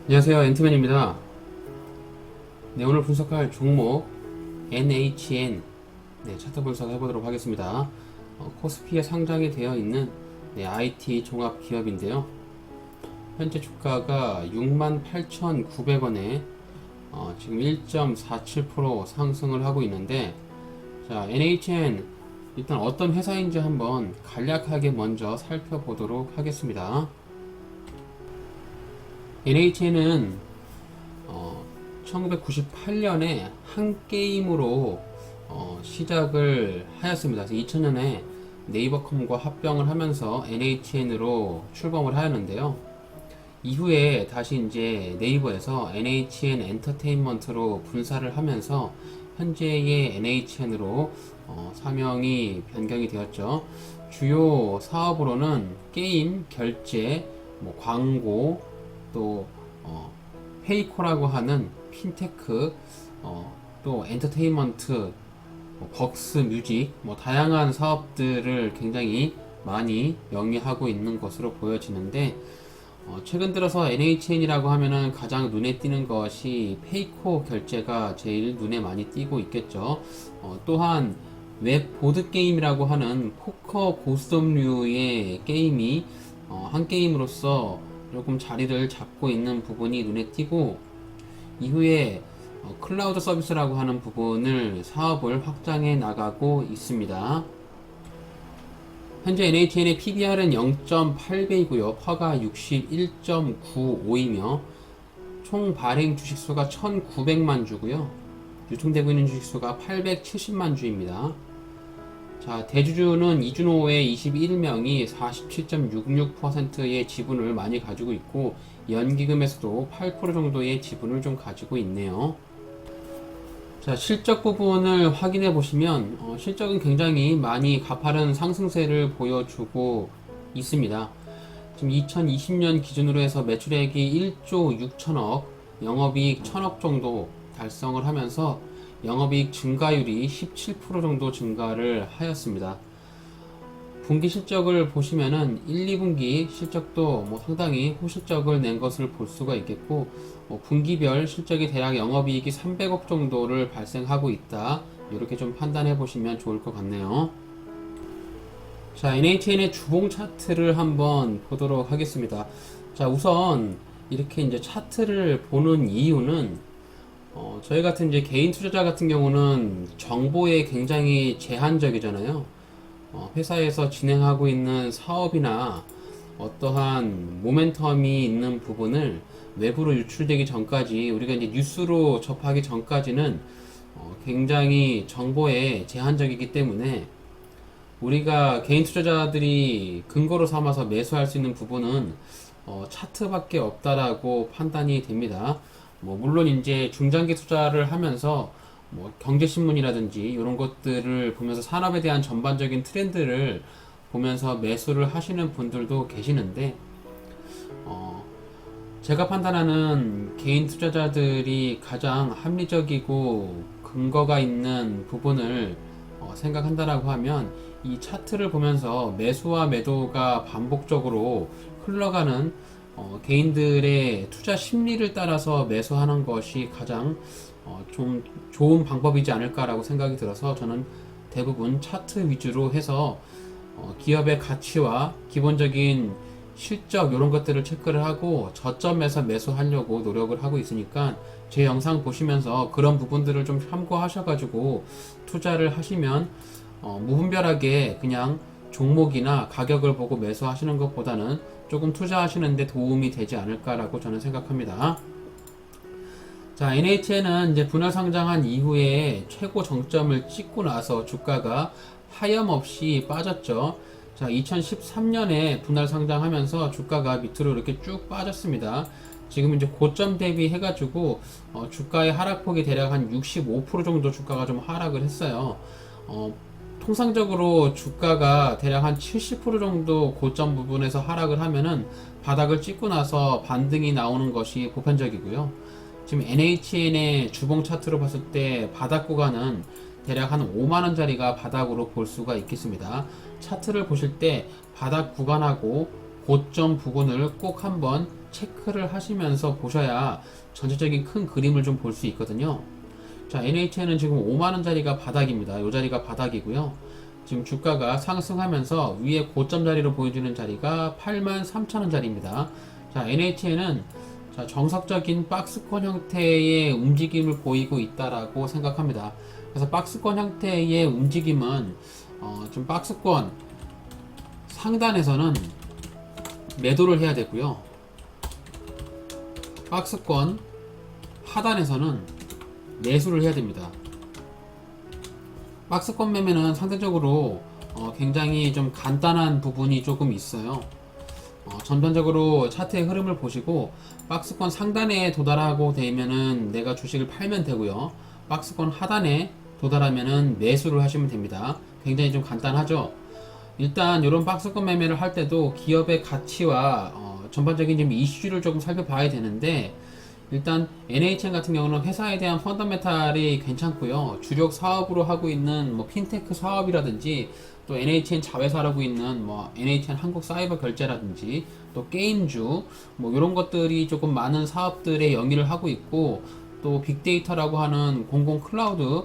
안녕하세요, 앤트맨입니다. 네, 오늘 분석할 종목 NHN 차트 분석 해보도록 하겠습니다. 코스피에 상장이 되어 있는 IT 종합 기업인데요. 현재 주가가 68,900원에 지금 1.47% 상승을 하고 있는데, 자, NHN 일단 어떤 회사인지 한번 간략하게 먼저 살펴보도록 하겠습니다. NHN은 1998년에 한 게임으로 시작을 하였습니다. 그래서 2000년에 네이버컴과 합병을 하면서 NHN으로 출범을 하였는데요. 이후에 다시 이제 네이버에서 NHN 엔터테인먼트로 분사를 하면서 현재의 NHN으로 사명이 변경이 되었죠. 주요 사업으로는 게임, 결제, 광고, 또 페이코라고 하는 핀테크, 또 엔터테인먼트, 벅스 뮤직, 다양한 사업들을 굉장히 많이 영위하고 있는 것으로 보여지는데, 최근 들어서 NHN이라고 하면은 가장 눈에 띄는 것이 페이코 결제가 제일 눈에 많이 띄고 있겠죠. 또한 웹 보드 게임이라고 하는 포커 고스톱류의 게임이 한 게임으로서 조금 자리를 잡고 있는 부분이 눈에 띄고, 이후에 클라우드 서비스라고 하는 부분을 사업을 확장해 나가고 있습니다. 현재 NHN의 PBR은 0.8배이고요. 퍼가 61.95이며 총 발행 주식수가 1,900만 주고요. 유통되고 있는 주식수가 870만 주입니다. 자, 대주주는 이준호의 21명이 47.66%의 지분을 많이 가지고 있고, 연기금에서도 8% 정도의 지분을 좀 가지고 있네요. 자, 실적 부분을 확인해 보시면 실적은 굉장히 많이 가파른 상승세를 보여주고 있습니다. 지금 2020년 기준으로 해서 매출액이 1조 6천억, 영업이익 1천억 정도 달성을 하면서 영업이익 증가율이 17% 정도 증가를 하였습니다. 분기 실적을 보시면은 1, 2분기 실적도 상당히 호실적을 낸 것을 볼 수가 있겠고, 분기별 실적이 대략 영업이익이 300억 정도를 발생하고 있다. 이렇게 좀 판단해 보시면 좋을 것 같네요. 자, NHN의 주봉 차트를 한번 보도록 하겠습니다. 자, 우선 이렇게 이제 차트를 보는 이유는 저희 같은 이제 개인 투자자 같은 경우는 정보에 굉장히 제한적이잖아요. 회사에서 진행하고 있는 사업이나 어떠한 모멘텀이 있는 부분을 외부로 유출되기 전까지, 우리가 이제 뉴스로 접하기 전까지는 굉장히 정보에 제한적이기 때문에 우리가 개인 투자자들이 근거로 삼아서 매수할 수 있는 부분은 차트밖에 없다라고 판단이 됩니다. 물론 이제 중장기 투자를 하면서 경제신문이라든지 이런 것들을 보면서 산업에 대한 전반적인 트렌드를 보면서 매수를 하시는 분들도 계시는데, 제가 판단하는 개인 투자자들이 가장 합리적이고 근거가 있는 부분을 생각한다라고 하면, 이 차트를 보면서 매수와 매도가 반복적으로 흘러가는 개인들의 투자 심리를 따라서 매수하는 것이 가장 좀 좋은 방법이지 않을까라고 생각이 들어서, 저는 대부분 차트 위주로 해서 기업의 가치와 기본적인 실적 이런 것들을 체크를 하고 저점에서 매수하려고 노력을 하고 있으니까, 제 영상 보시면서 그런 부분들을 좀 참고하셔가지고 투자를 하시면 무분별하게 그냥 종목이나 가격을 보고 매수하시는 것보다는 조금 투자하시는데 도움이 되지 않을까라고 저는 생각합니다. 자, NHN은 이제 분할 상장한 이후에 최고 정점을 찍고 나서 주가가 하염없이 빠졌죠. 자, 2013년에 분할 상장하면서 주가가 밑으로 이렇게 쭉 빠졌습니다. 지금 이제 고점 대비 해가지고 주가의 하락폭이 대략 한 65% 정도 주가가 좀 하락을 했어요. 통상적으로 주가가 대략 한 70% 정도 고점 부분에서 하락을 하면은 바닥을 찍고 나서 반등이 나오는 것이 보편적이고요. 지금 NHN의 주봉 차트로 봤을 때 바닥 구간은 대략 한 5만원짜리가 바닥으로 볼 수가 있겠습니다. 차트를 보실 때 바닥 구간하고 고점 부근을 꼭 한번 체크를 하시면서 보셔야 전체적인 큰 그림을 좀 볼 수 있거든요. 자, NHN은 지금 5만원짜리가 바닥입니다. 이 자리가 바닥이고요. 지금 주가가 상승하면서 위에 고점 자리로 보여주는 자리가 83,000원짜리입니다. 자, NHN은 자, 정석적인 박스권 형태의 움직임을 보이고 있다라고 생각합니다. 그래서 박스권 형태의 움직임은 좀 박스권 상단에서는 매도를 해야 되고요. 박스권 하단에서는 매수를 해야 됩니다. 박스권 매매는 상대적으로 굉장히 좀 간단한 부분이 조금 있어요. 전반적으로 차트의 흐름을 보시고 박스권 상단에 도달하고 되면은 내가 주식을 팔면 되고요. 박스권 하단에 도달하면은 매수를 하시면 됩니다. 굉장히 좀 간단하죠. 일단 이런 박스권 매매를 할 때도 기업의 가치와 전반적인 좀 이슈를 조금 살펴봐야 되는데, 일단 NHN 같은 경우는 회사에 대한 펀더멘탈이 괜찮고요. 주력 사업으로 하고 있는 뭐 핀테크 사업이라든지, 또 NHN 자회사라고 있는 뭐 NHN 한국 사이버 결제라든지, 또 게임주 뭐 이런 것들이 조금 많은 사업들에 영위를 하고 있고, 또 빅데이터라고 하는 공공 클라우드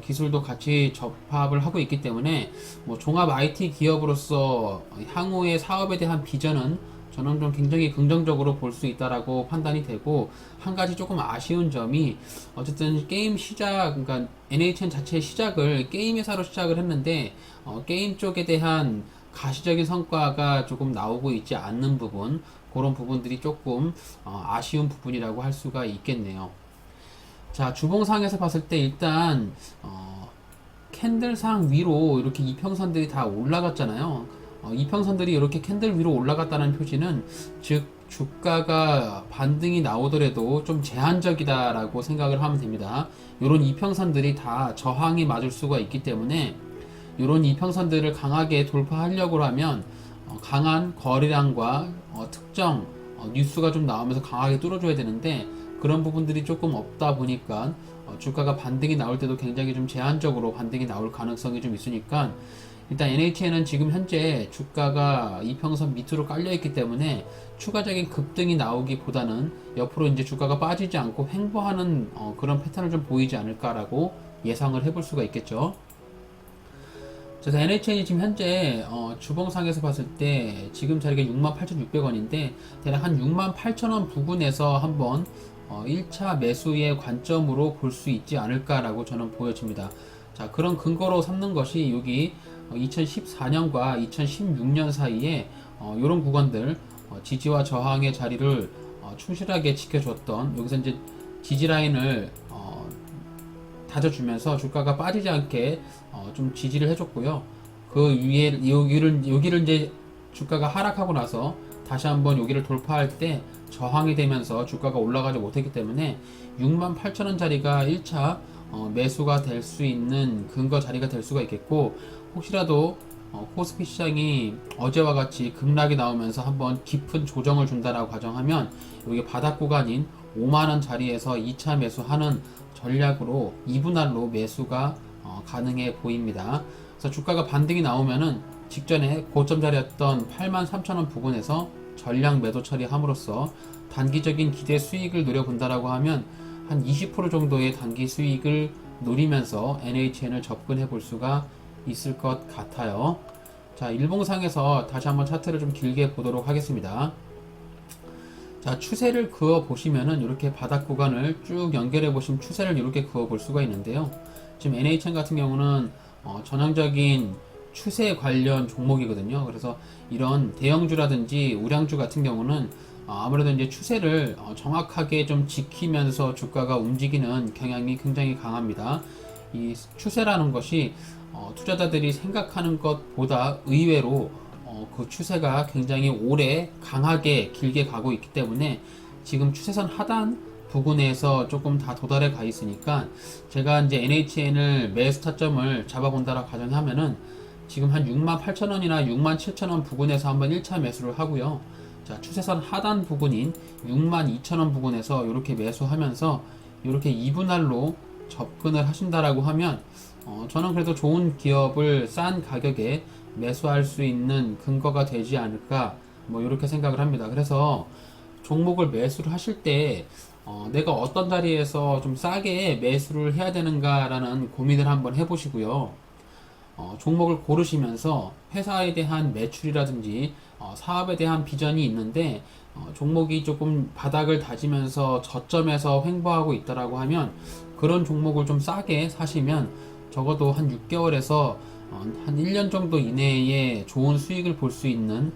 기술도 같이 접합을 하고 있기 때문에 뭐 종합 IT 기업으로서 향후의 사업에 대한 비전은 저는 좀 굉장히 긍정적으로 볼 수 있다라고 판단이 되고, 한 가지 조금 아쉬운 점이 어쨌든 게임 시작, 그러니까 NHN 자체의 시작을 게임 회사로 시작을 했는데 게임 쪽에 대한 가시적인 성과가 조금 나오고 있지 않는 부분, 그런 부분들이 조금 아쉬운 부분이라고 할 수가 있겠네요. 자, 주봉상에서 봤을 때 일단 캔들상 위로 이렇게 이평선들이 다 올라갔잖아요. 이평선들이 이렇게 캔들 위로 올라갔다는 표시는, 즉 주가가 반등이 나오더라도 좀 제한적이다라고 생각을 하면 됩니다. 이런 이평선들이 다 저항이 맞을 수가 있기 때문에 이런 이평선들을 강하게 돌파하려고 하면 강한 거래량과 특정 뉴스가 좀 나오면서 강하게 뚫어줘야 되는데, 그런 부분들이 조금 없다 보니까 주가가 반등이 나올 때도 굉장히 좀 제한적으로 반등이 나올 가능성이 좀 있으니까, 일단 NHN은 지금 현재 주가가 이평선 밑으로 깔려 있기 때문에 추가적인 급등이 나오기보다는 옆으로 이제 주가가 빠지지 않고 횡보하는 그런 패턴을 좀 보이지 않을까라고 예상을 해볼 수가 있겠죠. 그래서 NHN이 지금 현재 주봉상에서 봤을 때 지금 자리가 68,600원인데 대략 한 68,000원 부근에서 한번 1차 매수의 관점으로 볼 수 있지 않을까라고 저는 보여집니다. 자, 그런 근거로 삼는 것이 여기 2014년과 2016년 사이에 이런 구간들 지지와 저항의 자리를 충실하게 지켜줬던, 여기서 이제 지지 라인을 다져주면서 주가가 빠지지 않게 좀 지지를 해줬고요. 그 위에 여기를 이제 주가가 하락하고 나서 다시 한번 여기를 돌파할 때 저항이 되면서 주가가 올라가지 못했기 때문에 68,000원짜리가 1차 매수가 될 수 있는 근거 자리가 될 수가 있겠고, 혹시라도 코스피 시장이 어제와 같이 급락이 나오면서 한번 깊은 조정을 준다라고 가정하면 여기 바닥 구간인 5만원 자리에서 2차 매수하는 전략으로 2분할로 매수가 가능해 보입니다. 그래서 주가가 반등이 나오면은 직전에 고점 자리였던 83,000원 부근에서 전량 매도 처리함으로써 단기적인 기대 수익을 노려본다라고 하면 한 20% 정도의 단기 수익을 노리면서 NHN을 접근해 볼 수가 있을 것 같아요. 자, 일봉상에서 다시 한번 차트를 좀 길게 보도록 하겠습니다. 자, 추세를 그어 보시면은 이렇게 바닥 구간을 쭉 연결해 보시면 추세를 이렇게 그어 볼 수가 있는데요. 지금 NHN 같은 경우는 전형적인 추세 관련 종목이거든요. 그래서 이런 대형주라든지 우량주 같은 경우는 아무래도 이제 추세를 정확하게 좀 지키면서 주가가 움직이는 경향이 굉장히 강합니다. 이 추세라는 것이 투자자들이 생각하는 것보다 의외로 그 추세가 굉장히 오래 강하게 길게 가고 있기 때문에 지금 추세선 하단 부근에서 조금 다 도달해 가 있으니까, 제가 이제 NHN을 매수 타점을 잡아본다라고 가정하면은 지금 한 68,000원이나 67,000원 부근에서 한번 1차 매수를 하고요. 자, 추세선 하단 부근인 62,000원 부근에서 이렇게 매수하면서 이렇게 2분할로 접근을 하신다라고 하면 저는 그래도 좋은 기업을 싼 가격에 매수할 수 있는 근거가 되지 않을까 뭐 이렇게 생각을 합니다. 그래서 종목을 매수를 하실 때 내가 어떤 자리에서 좀 싸게 매수를 해야 되는가라는 고민을 한번 해보시고요. 종목을 고르시면서 회사에 대한 매출이라든지 사업에 대한 비전이 있는데 종목이 조금 바닥을 다지면서 저점에서 횡보하고 있다라고 하면 그런 종목을 좀 싸게 사시면 적어도 한 6개월에서 한 1년 정도 이내에 좋은 수익을 볼 수 있는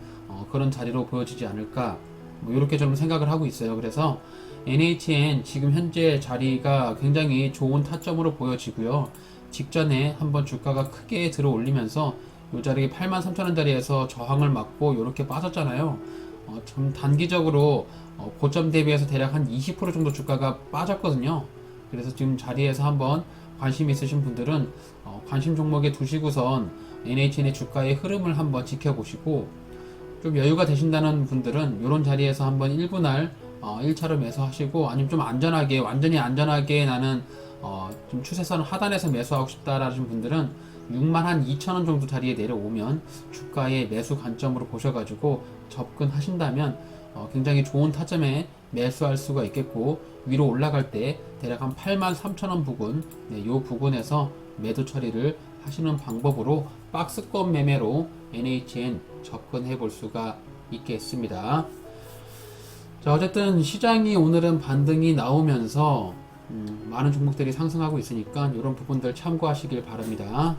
그런 자리로 보여지지 않을까 뭐 이렇게 좀 생각을 하고 있어요. 그래서 NHN 지금 현재 자리가 굉장히 좋은 타점으로 보여지고요. 직전에 한번 주가가 크게 들어 올리면서 이 자리 83,000원 자리에서 저항을 맞고 이렇게 빠졌잖아요. 좀 단기적으로 고점 대비해서 대략 한 20% 정도 주가가 빠졌거든요. 그래서 지금 자리에서 한번 관심 있으신 분들은 관심 종목에 두시고선 NHN의 주가의 흐름을 한번 지켜보시고 좀 여유가 되신다는 분들은 이런 자리에서 한번 1분할 1차로 매수하시고 아니면 좀 안전하게 완전히 안전하게 나는 좀 추세선 하단에서 매수하고 싶다라는 분들은 62,000원 정도 자리에 내려오면 주가의 매수 관점으로 보셔가지고 접근하신다면 굉장히 좋은 타점에 매수할 수가 있겠고 위로 올라갈 때 대략 한 83,000원 부근 이 부근에서 매도 처리를 하시는 방법으로 박스권 매매로 NHN 접근해 볼 수가 있겠습니다. 자, 어쨌든 시장이 오늘은 반등이 나오면서 많은 종목들이 상승하고 있으니까 이런 부분들 참고하시길 바랍니다.